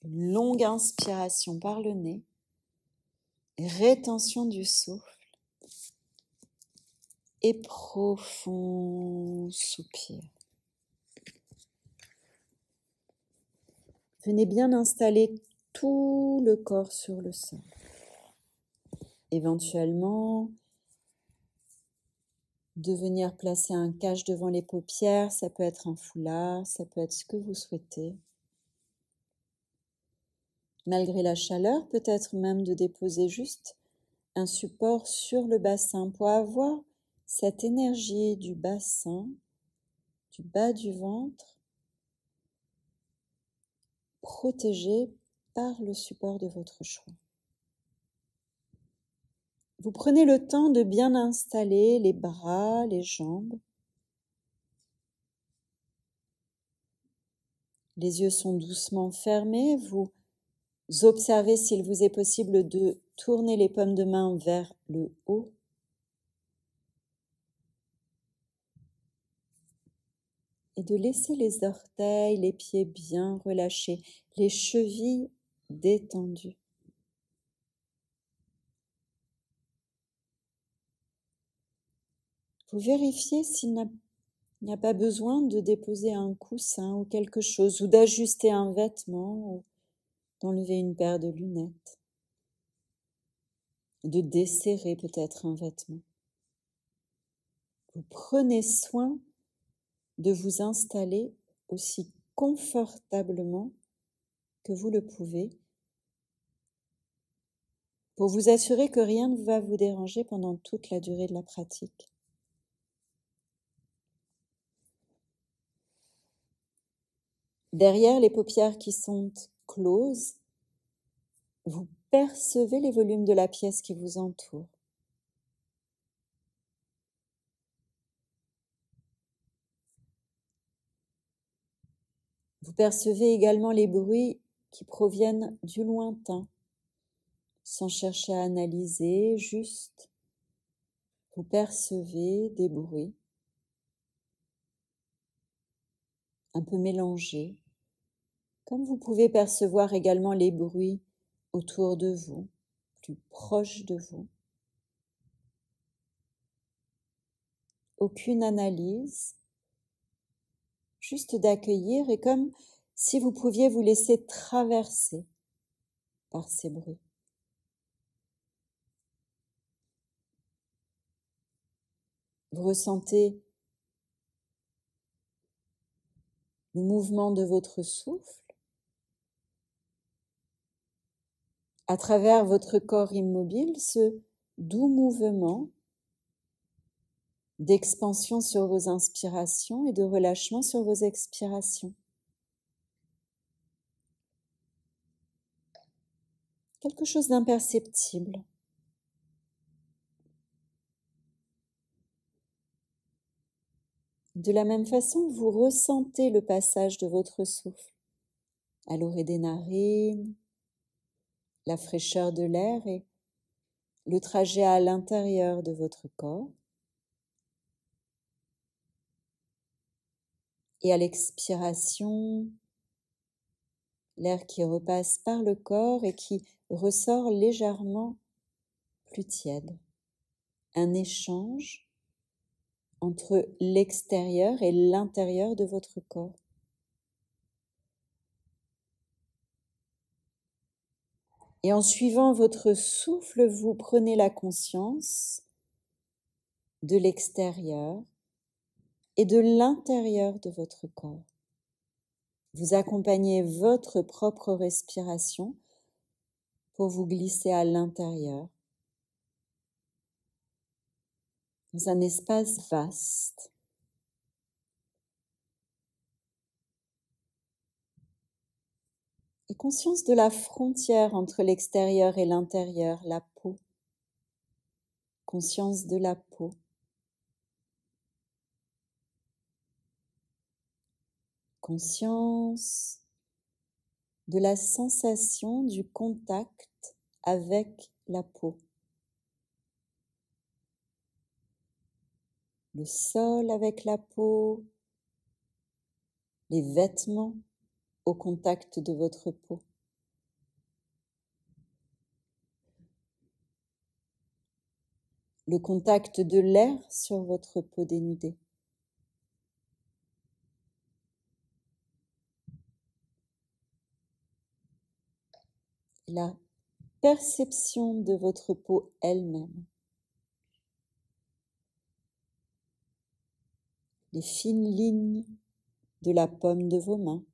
Une longue inspiration par le nez, rétention du souffle et profond soupir. Venez bien installer tout le corps sur le sol. Éventuellement, de venir placer un cache devant les paupières, ça peut être un foulard, ça peut être ce que vous souhaitez. Malgré la chaleur, peut-être même de déposer juste un support sur le bassin pour avoir cette énergie du bassin, du bas du ventre, protégée par le support de votre choix. Vous prenez le temps de bien installer les bras, les jambes. Les yeux sont doucement fermés. Vous observez s'il vous est possible de tourner les paumes de main vers le haut. Et de laisser les orteils, les pieds bien relâchés, les chevilles détendues. Vous vérifiez s'il n'y a pas besoin de déposer un coussin ou quelque chose, ou d'ajuster un vêtement, ou d'enlever une paire de lunettes, de desserrer peut-être un vêtement. Vous prenez soin de vous installer aussi confortablement que vous le pouvez pour vous assurer que rien ne va vous déranger pendant toute la durée de la pratique. Derrière les paupières qui sont closes, vous percevez les volumes de la pièce qui vous entoure. Vous percevez également les bruits qui proviennent du lointain, sans chercher à analyser, juste vous percevez des bruits un peu mélangés, comme vous pouvez percevoir également les bruits autour de vous, plus proches de vous. Aucune analyse, juste d'accueillir et comme si vous pouviez vous laisser traverser par ces bruits. Vous ressentez le mouvement de votre souffle à travers votre corps immobile, ce doux mouvement d'expansion sur vos inspirations et de relâchement sur vos expirations. Quelque chose d'imperceptible. De la même façon, vous ressentez le passage de votre souffle à l'orée des narines, la fraîcheur de l'air et le trajet à l'intérieur de votre corps. Et à l'expiration, l'air qui repasse par le corps et qui ressort légèrement plus tiède. Un échange entre l'extérieur et l'intérieur de votre corps. Et en suivant votre souffle, vous prenez la conscience de l'extérieur et de l'intérieur de votre corps. Vous accompagnez votre propre respiration pour vous glisser à l'intérieur, dans un espace vaste. Et conscience de la frontière entre l'extérieur et l'intérieur, la peau. Conscience de la peau. Conscience de la sensation du contact avec la peau. Le sol avec la peau, les vêtements au contact de votre peau. le contact de l'air sur votre peau dénudée. La perception de votre peau elle-même. Les fines lignes de la paume de vos mains.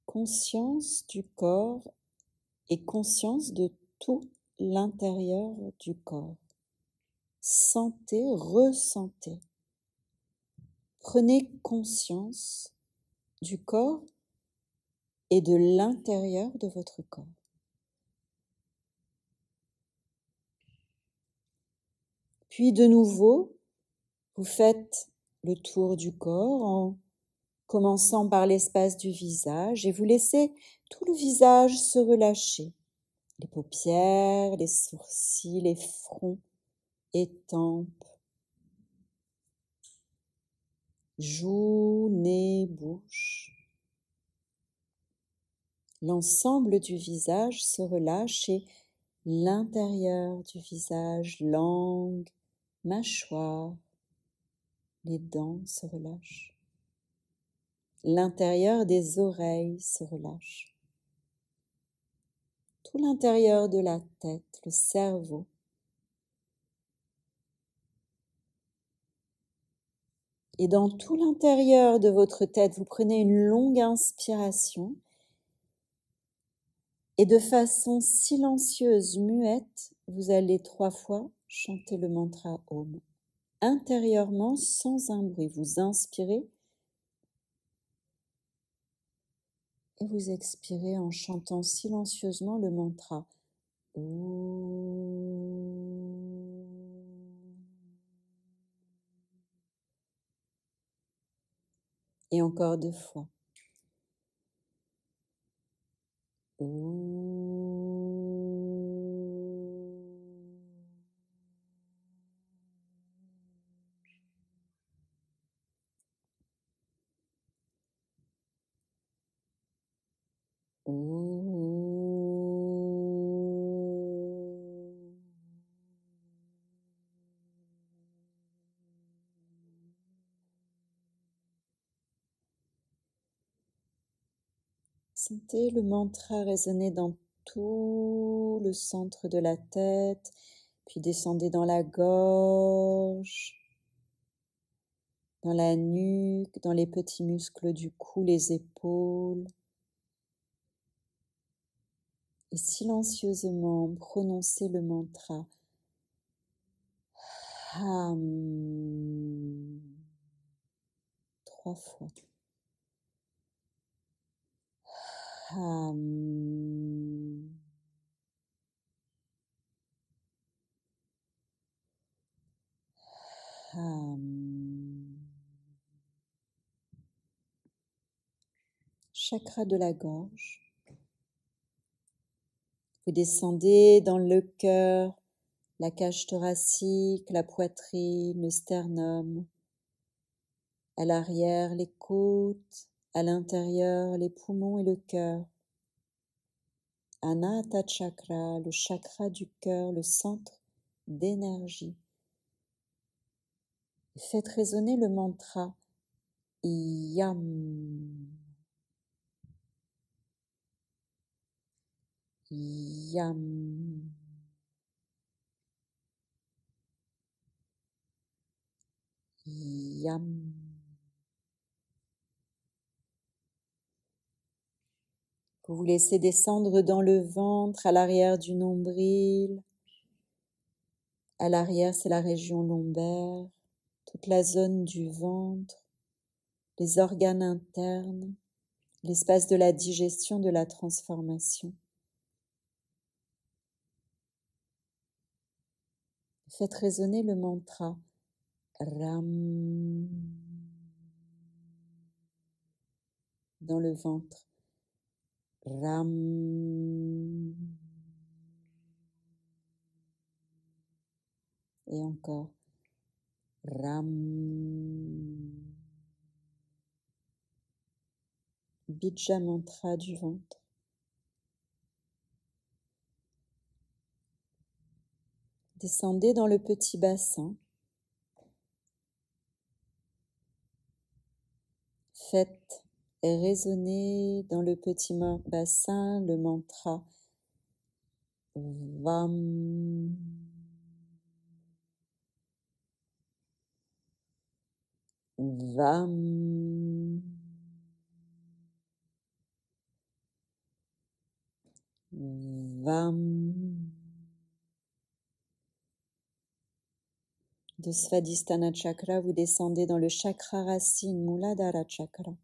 Conscience du corps et conscience de tout l'intérieur du corps. Sentez, ressentez. Prenez conscience du corps et de l'intérieur de votre corps. Puis de nouveau, vous faites le tour du corps en commençant par l'espace du visage et vous laissez tout le visage se relâcher. Les paupières, les sourcils, les fronts et tempes, joues, nez, bouche. L'ensemble du visage se relâche et l'intérieur du visage, langue, mâchoire, les dents se relâchent. L'intérieur des oreilles se relâche. Tout l'intérieur de la tête, le cerveau. Et dans tout l'intérieur de votre tête, vous prenez une longue inspiration et de façon silencieuse, muette, vous allez 3 fois chanter le mantra Om. Intérieurement, sans un bruit, vous inspirez et vous expirez en chantant silencieusement le mantra Om. Et encore 2 fois. Sentez le mantra résonner dans tout le centre de la tête, puis descendez dans la gorge, dans la nuque, dans les petits muscles du cou, les épaules. Et silencieusement prononcez le mantra Ham 3 fois. Ham. Ham. Chakra de la gorge. Vous descendez dans le cœur, la cage thoracique, la poitrine, le sternum, à l'arrière les côtes, à l'intérieur les poumons et le cœur. Anahata chakra, le chakra du cœur, le centre d'énergie. Faites résonner le mantra Yam. Yam. Yam. Vous vous laissez descendre dans le ventre, à l'arrière du nombril. À l'arrière, c'est la région lombaire, toute la zone du ventre, les organes internes, l'espace de la digestion, de la transformation. Faites résonner le mantra Ram dans le ventre. Ram. Et encore. Ram. Bija mantra du ventre. Descendez dans le petit bassin. Faites résonner dans le petit bassin le mantra Vam. Vam. Vam. De Svadhisthana Chakra, vous descendez dans le chakra racine, Muladhara Chakra,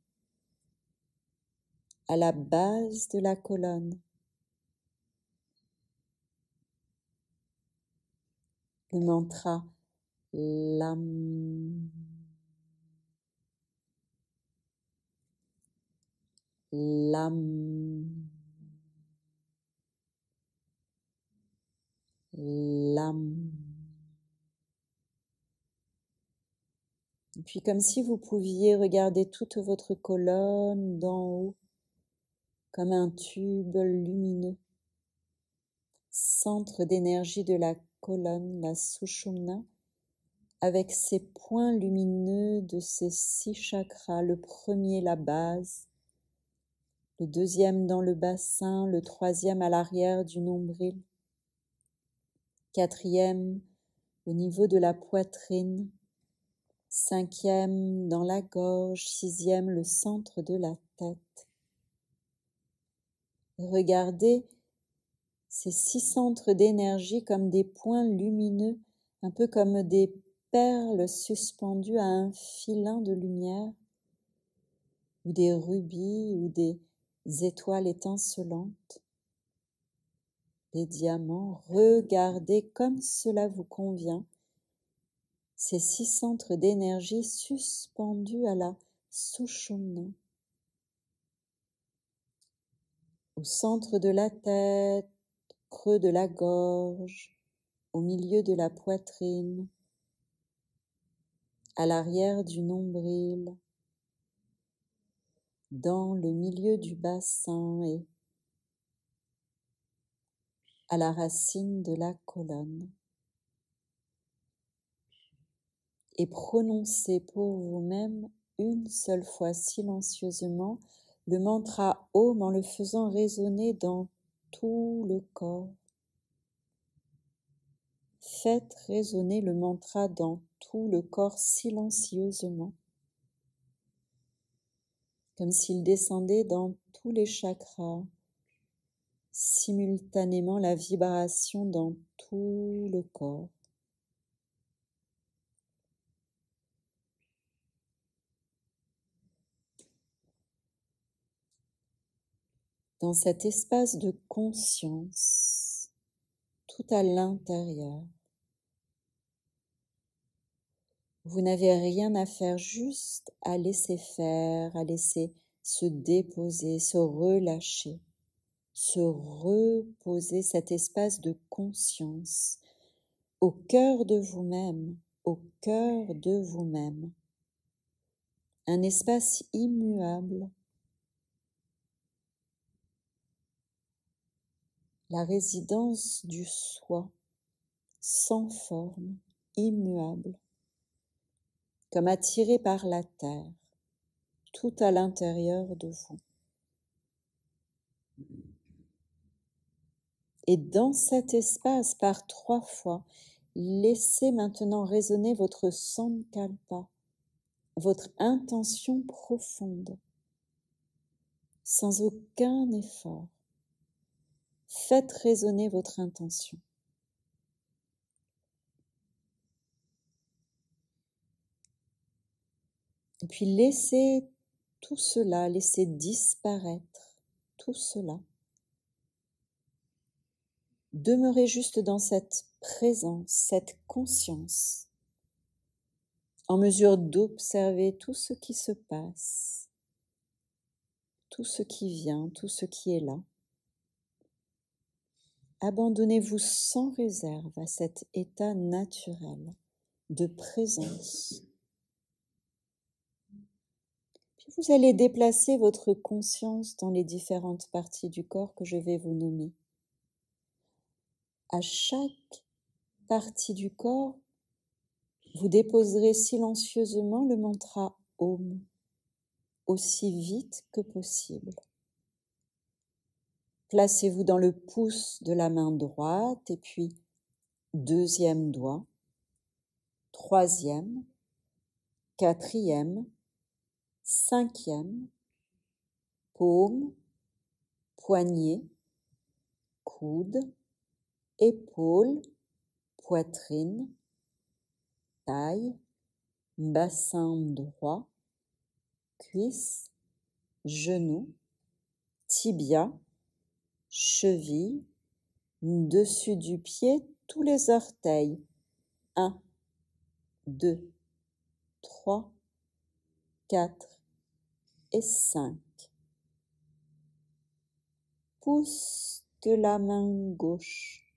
à la base de la colonne. Le mantra Lam. Lam. Lam. Et puis comme si vous pouviez regarder toute votre colonne d'en haut comme un tube lumineux, centre d'énergie de la colonne, la Sushumna, avec ses points lumineux de ces 6 chakras, le premier la base, le deuxième dans le bassin, le troisième à l'arrière du nombril, quatrième au niveau de la poitrine, cinquième dans la gorge, sixième le centre de la tête. Regardez ces 6 centres d'énergie comme des points lumineux, un peu comme des perles suspendues à un filin de lumière, ou des rubis, ou des étoiles étincelantes, des diamants. Regardez comme cela vous convient, ces 6 centres d'énergie suspendus à la Sushumna, au centre de la tête, creux de la gorge, au milieu de la poitrine, à l'arrière du nombril, dans le milieu du bassin et à la racine de la colonne. Et prononcez pour vous-même une seule fois silencieusement le mantra Om en le faisant résonner dans tout le corps. Faites résonner le mantra dans tout le corps silencieusement, comme s'il descendait dans tous les chakras, simultanément la vibration dans tout le corps. Dans cet espace de conscience, tout à l'intérieur, vous n'avez rien à faire, juste à laisser faire, à laisser se déposer, se relâcher, se reposer, cet espace de conscience au cœur de vous-même, au cœur de vous-même. Un espace immuable, la résidence du soi, sans forme, immuable, comme attiré par la terre, tout à l'intérieur de vous. Et dans cet espace, par 3 fois, laissez maintenant résonner votre sankalpa, votre intention profonde, sans aucun effort. Faites résonner votre intention. Et puis laissez tout cela, laissez disparaître tout cela. Demeurez juste dans cette présence, cette conscience, en mesure d'observer tout ce qui se passe, tout ce qui vient, tout ce qui est là. Abandonnez-vous sans réserve à cet état naturel de présence. Puis Puis vous allez déplacer votre conscience dans les différentes parties du corps que je vais vous nommer. À chaque partie du corps, vous déposerez silencieusement le mantra Om, aussi vite que possible. Placez-vous dans le pouce de la main droite et puis deuxième doigt, troisième, quatrième, cinquième, paume, poignet, coude, épaule, poitrine, taille, bassin droit, cuisse, genou, tibia, cheville, dessus du pied, tous les orteils. 1, 2, 3, 4 et 5. Pouce de la main gauche,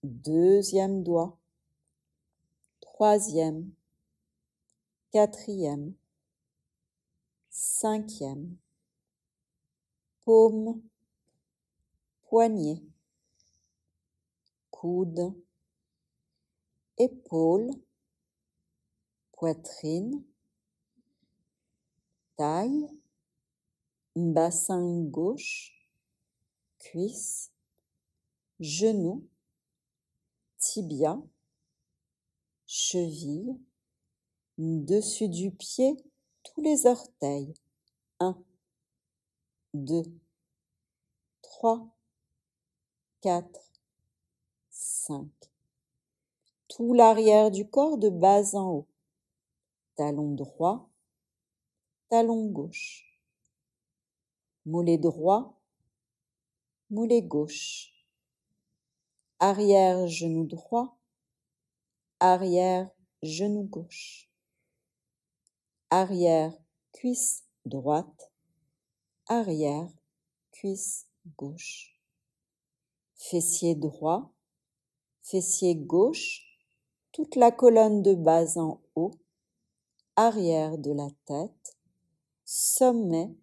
deuxième doigt, troisième, quatrième, cinquième, paume, poignet, coude, épaule, poitrine, taille, bassin gauche, cuisse, genou, tibia, cheville, dessus du pied, tous les orteils. 1, 2, 3, 4, 5. Tout l'arrière du corps de bas en haut. Talon droit, talon gauche. Mollet droit, mollet gauche. Arrière genou droit, arrière genou gauche. Arrière cuisse droite, arrière cuisse gauche. Fessier droit, fessier gauche, toute la colonne de bas en haut, arrière de la tête, sommet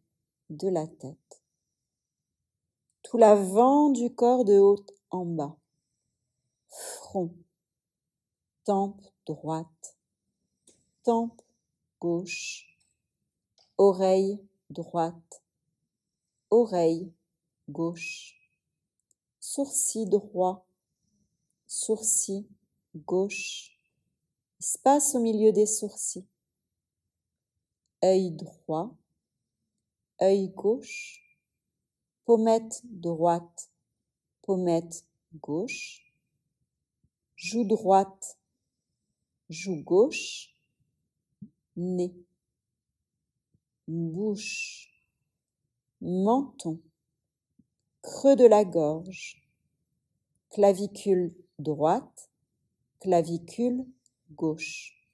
de la tête. Tout l'avant du corps de haut en bas. Front, tempe droite, tempe gauche, oreille droite, oreille gauche, sourcil droit, sourcil gauche, espace au milieu des sourcils, œil droit, œil gauche, pommette droite, pommette gauche, joue droite, joue gauche, nez, bouche, menton, creux de la gorge, clavicule droite, clavicule gauche,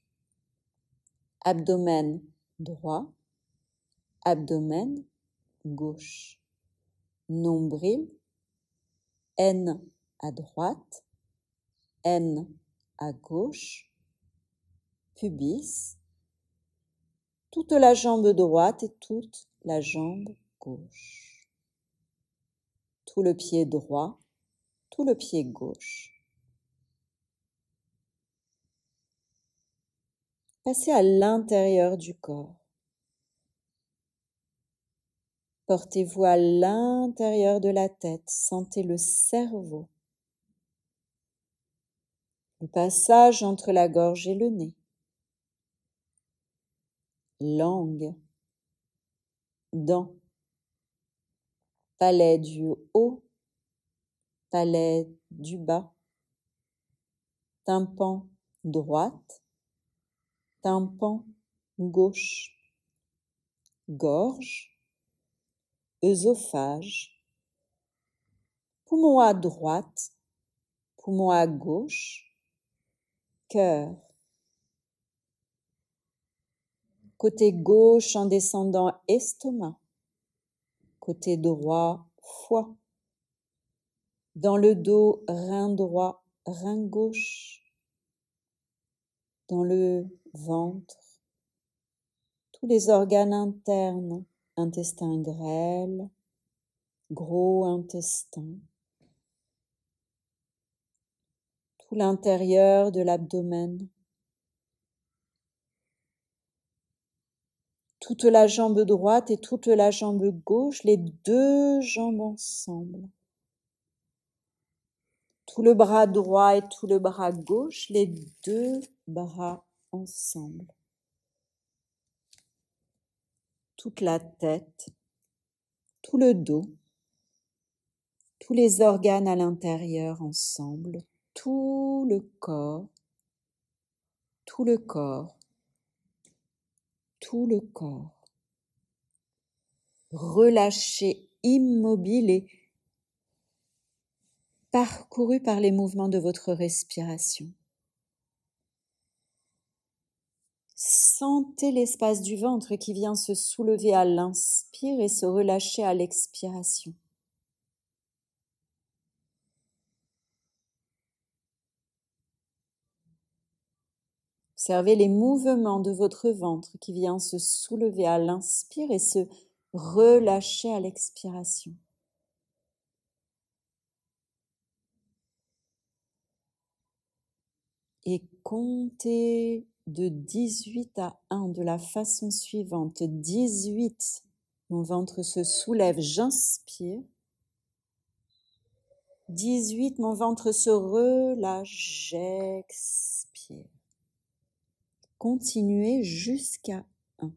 abdomen droit, abdomen gauche, nombril, N à droite, N à gauche, pubis, toute la jambe droite et toute la jambe gauche, tout le pied droit, tout le pied gauche. Passez à l'intérieur du corps. Portez-vous à l'intérieur de la tête, sentez le cerveau, le passage entre la gorge et le nez, langue, dents, palais du haut, palais du bas, tympan droite, tympan gauche, gorge, œsophage, poumon à droite, poumon à gauche, cœur. Côté gauche en descendant, estomac. Côté droit, foie. Dans le dos, rein droit, rein gauche. Dans le ventre, tous les organes internes, intestin grêle, gros intestin, tout l'intérieur de l'abdomen, toute la jambe droite et toute la jambe gauche, les deux jambes ensemble. Tout le bras droit et tout le bras gauche, les deux bras ensemble. Toute la tête, tout le dos, tous les organes à l'intérieur ensemble, tout le corps, tout le corps, tout le corps. Relâché, immobile et parcouru par les mouvements de votre respiration. Sentez l'espace du ventre qui vient se soulever à l'inspire et se relâcher à l'expiration. Observez les mouvements de votre ventre qui vient se soulever à l'inspire et se relâcher à l'expiration. Et comptez de 18 à 1 de la façon suivante. 18, mon ventre se soulève, j'inspire. 18, mon ventre se relâche, j'expire. Continuez jusqu'à 1.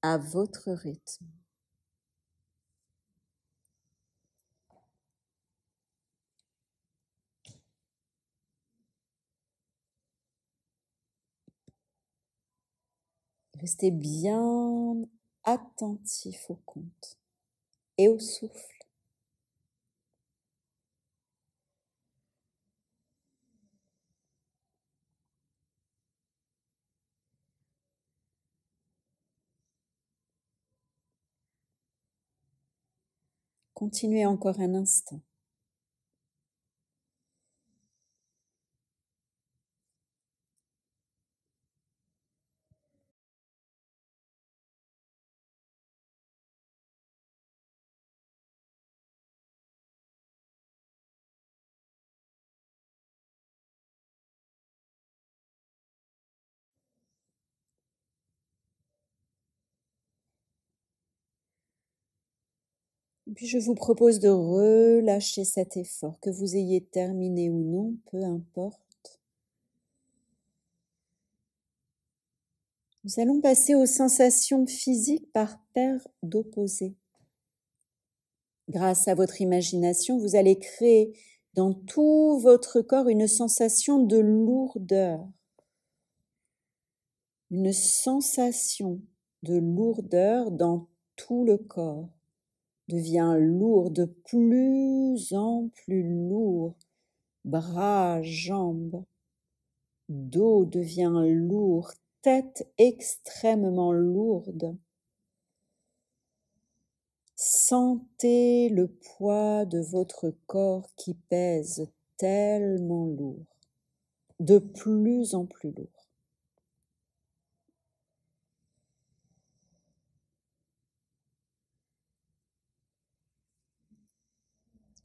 À votre rythme. Restez bien attentif au compte et au souffle. Continuez encore un instant. Et puis je vous propose de relâcher cet effort, que vous ayez terminé ou non, peu importe. Nous allons passer aux sensations physiques par paire d'opposés. Grâce à votre imagination, vous allez créer dans tout votre corps une sensation de lourdeur. Une sensation de lourdeur dans tout le corps devient lourd, de plus en plus lourd. Bras, jambes, dos devient lourd, tête extrêmement lourde. Sentez le poids de votre corps qui pèse tellement lourd, de plus en plus lourd.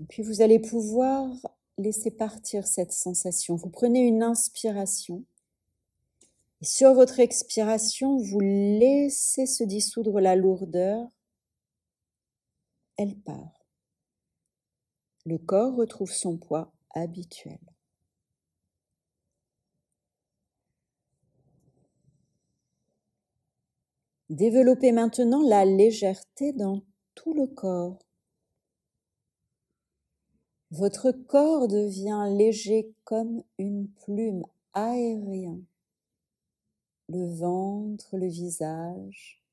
Et puis vous allez pouvoir laisser partir cette sensation. Vous prenez une inspiration et sur votre expiration, vous laissez se dissoudre la lourdeur. Elle part. Le corps retrouve son poids habituel. Développez maintenant la légèreté dans tout le corps. Votre corps devient léger comme une plume, aérien. Le ventre, le visage,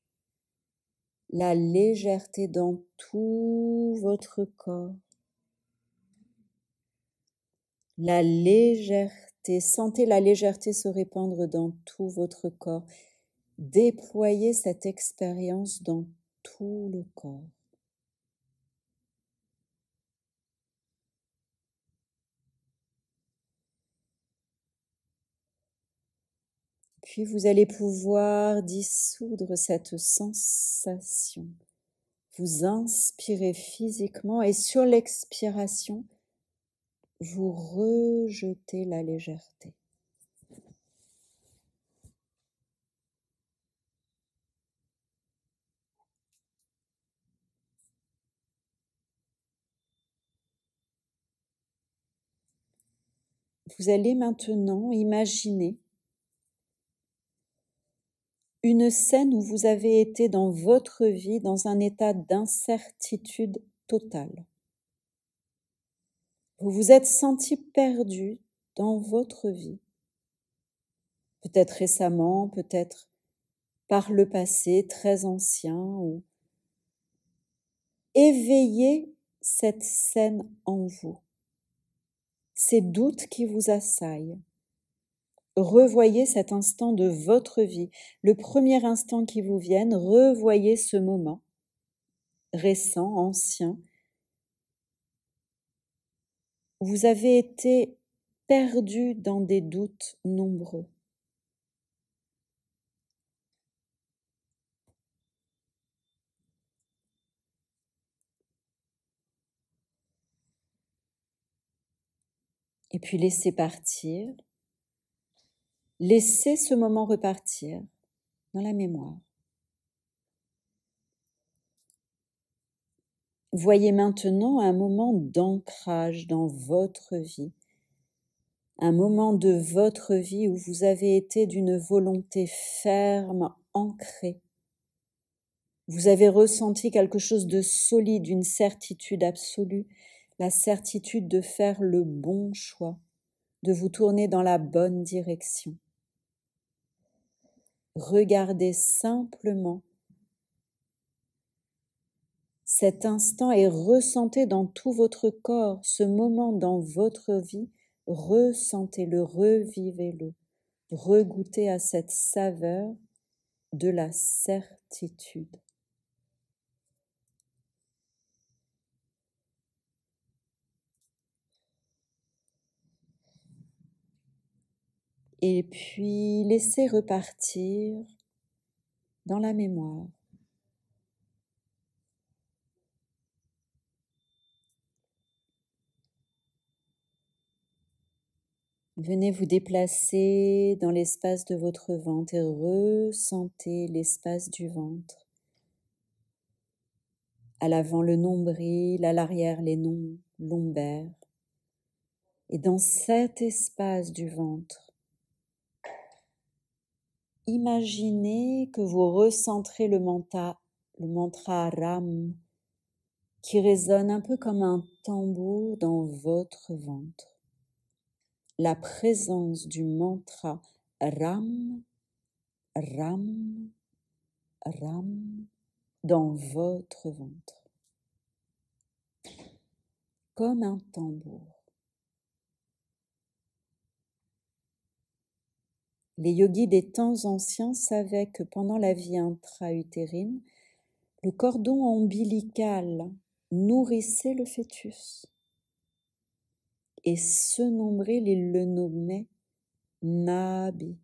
la légèreté dans tout votre corps. La légèreté, sentez la légèreté se répandre dans tout votre corps. Déployez cette expérience dans tout le corps. Puis vous allez pouvoir dissoudre cette sensation. Vous inspirez physiquement et sur l'expiration, vous rejetez la légèreté. Vous allez maintenant imaginer une scène où vous avez été dans votre vie dans un état d'incertitude totale. Vous vous êtes senti perdu dans votre vie, peut-être récemment, peut-être par le passé, très ancien, ou éveillez cette scène en vous, ces doutes qui vous assaillent. Revoyez cet instant de votre vie, le premier instant qui vous vienne, revoyez ce moment récent, ancien. Vous avez été perdu dans des doutes nombreux. Et puis laissez partir. Laissez ce moment repartir dans la mémoire. Voyez maintenant un moment d'ancrage dans votre vie, un moment de votre vie où vous avez été d'une volonté ferme, ancrée. Vous avez ressenti quelque chose de solide, une certitude absolue, la certitude de faire le bon choix, de vous tourner dans la bonne direction. Regardez simplement cet instant et ressentez dans tout votre corps ce moment dans votre vie, ressentez-le, revivez-le, regoutez à cette saveur de la certitude. Et puis laissez repartir dans la mémoire. Venez vous déplacer dans l'espace de votre ventre et ressentez l'espace du ventre. À l'avant le nombril, à l'arrière les lombaires. Et dans cet espace du ventre, imaginez que vous recentrez le mantra Ram qui résonne un peu comme un tambour dans votre ventre. La présence du mantra Ram, Ram, Ram dans votre ventre, comme un tambour. Les yogis des temps anciens savaient que pendant la vie intra-utérine, le cordon ombilical nourrissait le fœtus. Et ce nombril, il le nommait Nabi.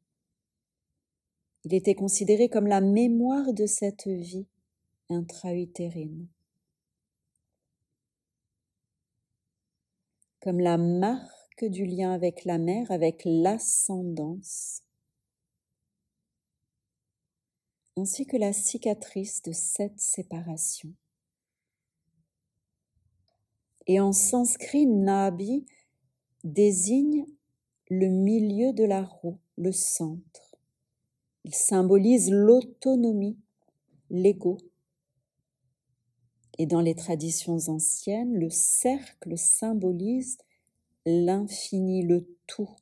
Il était considéré comme la mémoire de cette vie intra-utérine, comme la marque du lien avec la mère, avec l'ascendance, ainsi que la cicatrice de cette séparation. Et en sanskrit, Nabi désigne le milieu de la roue, le centre. Il symbolise l'autonomie, l'ego. Et dans les traditions anciennes, le cercle symbolise l'infini, le tout.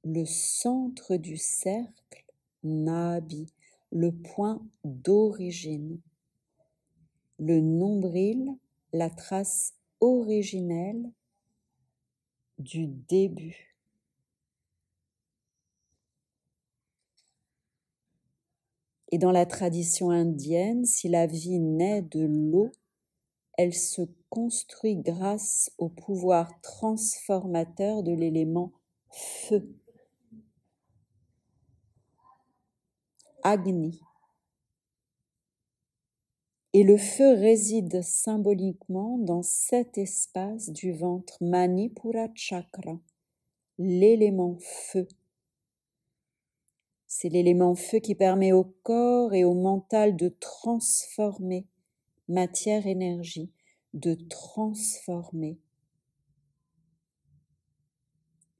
Le centre du cercle, Nabi, le point d'origine. Le nombril, la trace originelle du début. Et dans la tradition indienne, si la vie naît de l'eau, elle se construit grâce au pouvoir transformateur de l'élément feu. Agni. Et le feu réside symboliquement dans cet espace du ventre Manipura Chakra, l'élément feu. C'est l'élément feu qui permet au corps et au mental de transformer matière-énergie, de transformer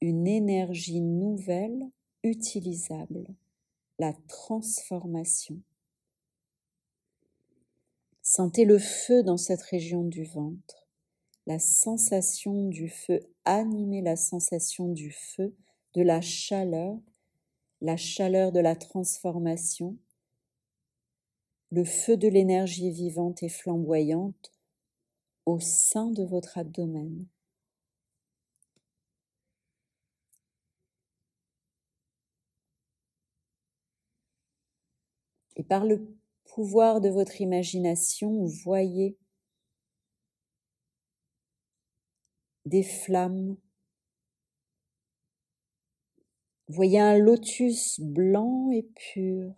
une énergie nouvelle, utilisable, la transformation. Sentez le feu dans cette région du ventre, la sensation du feu, animez la sensation du feu, de la chaleur de la transformation, le feu de l'énergie vivante et flamboyante au sein de votre abdomen. Et par le pouvoir de votre imagination, voyez des flammes. Voyez un lotus blanc et pur.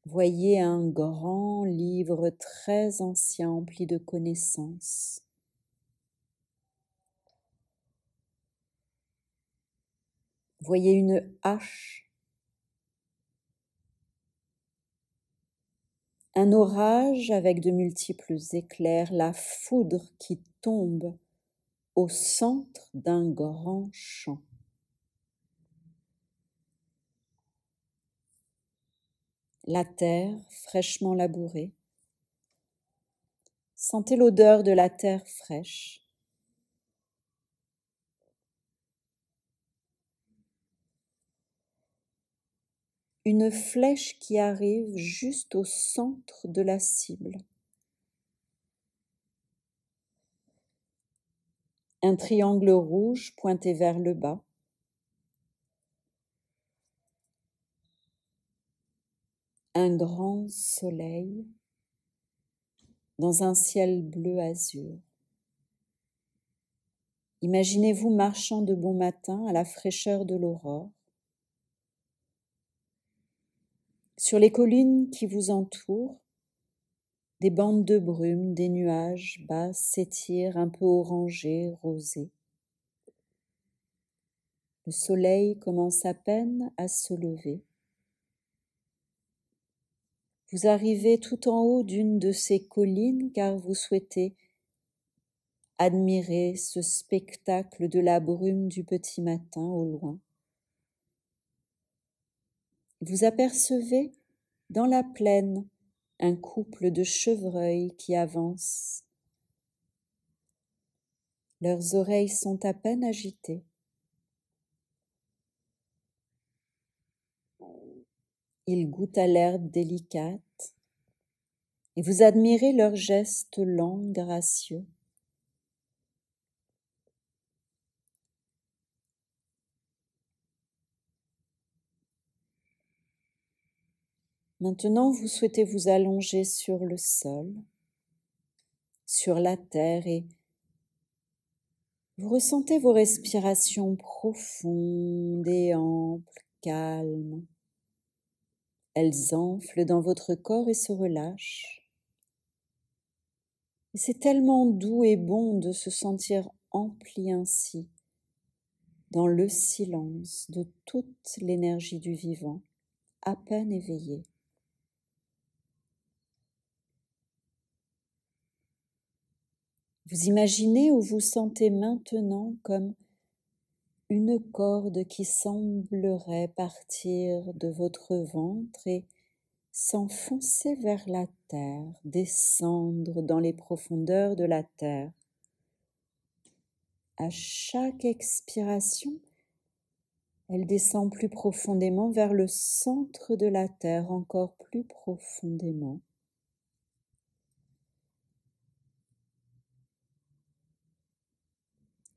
Voyez un grand livre très ancien empli de connaissances. Voyez une hache, un orage avec de multiples éclairs, la foudre qui tombe au centre d'un grand champ. La terre fraîchement labourée. Sentez l'odeur de la terre fraîche. Une flèche qui arrive juste au centre de la cible. Un triangle rouge pointé vers le bas. Un grand soleil dans un ciel bleu azur. Imaginez-vous marchant de bon matin à la fraîcheur de l'aurore. Sur les collines qui vous entourent, des bandes de brume, des nuages bas s'étirent un peu orangés, rosés. Le soleil commence à peine à se lever. Vous arrivez tout en haut d'une de ces collines car vous souhaitez admirer ce spectacle de la brume du petit matin au loin. Vous apercevez dans la plaine un couple de chevreuils qui avancent. Leurs oreilles sont à peine agitées. Ils goûtent à l'herbe délicate et vous admirez leurs gestes lents, gracieux. Maintenant, vous souhaitez vous allonger sur le sol, sur la terre et vous ressentez vos respirations profondes et amples, calmes. Elles enflent dans votre corps et se relâchent. Et c'est tellement doux et bon de se sentir empli ainsi, dans le silence de toute l'énergie du vivant, à peine éveillé. Vous imaginez ou vous sentez maintenant comme une corde qui semblerait partir de votre ventre et s'enfoncer vers la terre, descendre dans les profondeurs de la terre. À chaque expiration, elle descend plus profondément vers le centre de la terre, encore plus profondément.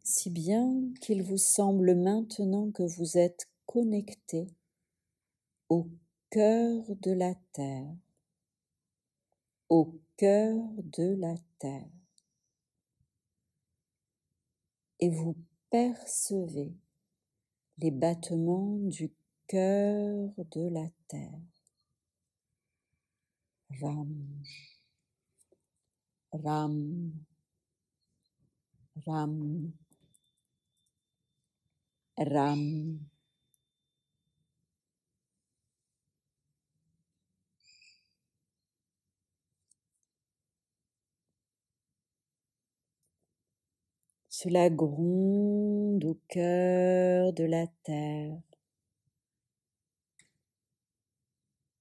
Si bien qu'il vous semble maintenant que vous êtes connecté au cœur de la terre, au cœur de la terre. Et vous percevez les battements du cœur de la terre. Ram, ram, ram, ram. Cela gronde au cœur de la terre.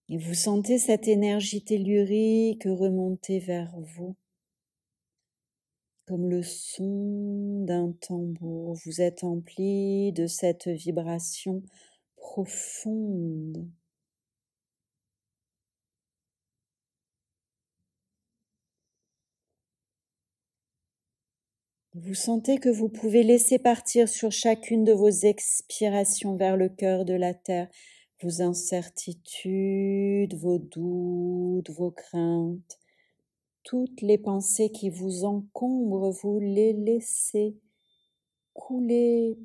Et vous sentez cette énergie tellurique remonter vers vous. Comme le son d'un tambour, vous êtes empli de cette vibration profonde. Vous sentez que vous pouvez laisser partir sur chacune de vos expirations vers le cœur de la terre vos incertitudes, vos doutes, vos craintes, toutes les pensées qui vous encombrent, vous les laissez couler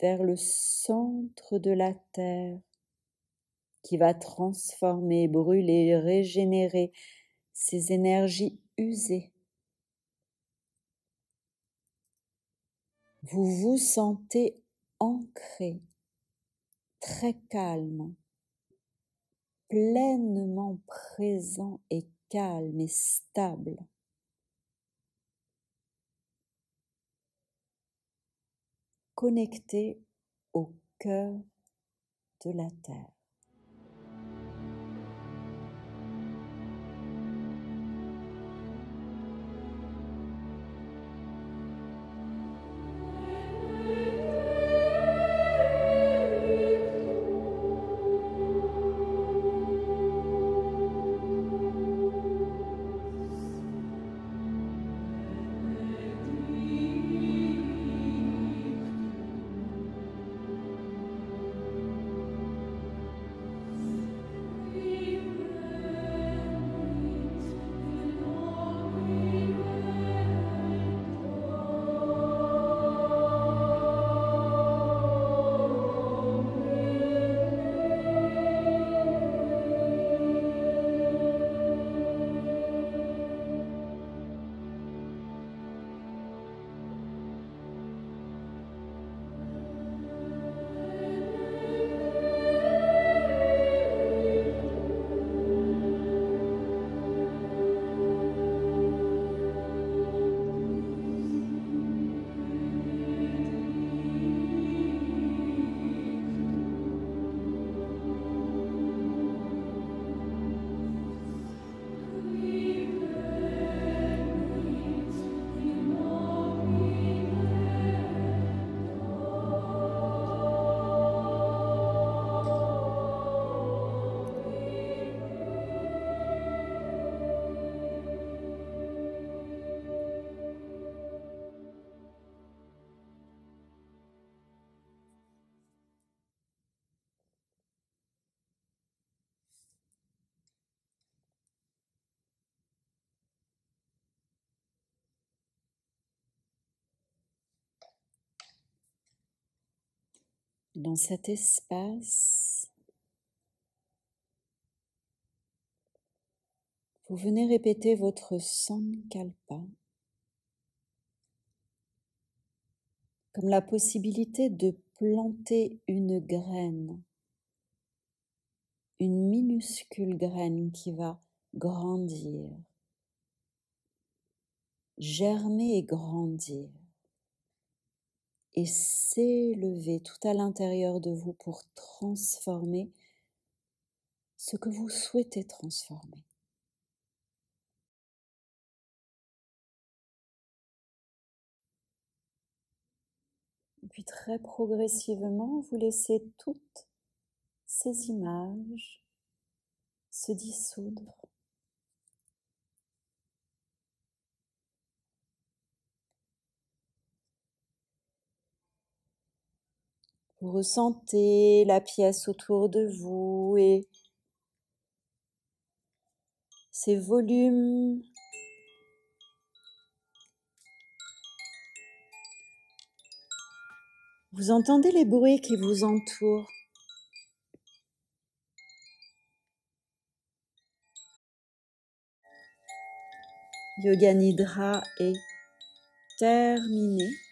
vers le centre de la terre qui va transformer, brûler, régénérer ces énergies usées. Vous vous sentez ancré, très calme, pleinement présent et calme et stable. Connecté au cœur de la terre. Dans cet espace, vous venez répéter votre Sankalpa comme la possibilité de planter une graine, une minuscule graine qui va grandir, germer et grandir, et s'élever tout à l'intérieur de vous pour transformer ce que vous souhaitez transformer. Et puis très progressivement, vous laissez toutes ces images se dissoudre. Vous ressentez la pièce autour de vous et ces volumes Vous entendez les bruits qui vous entourent. Yoga Nidra est terminé.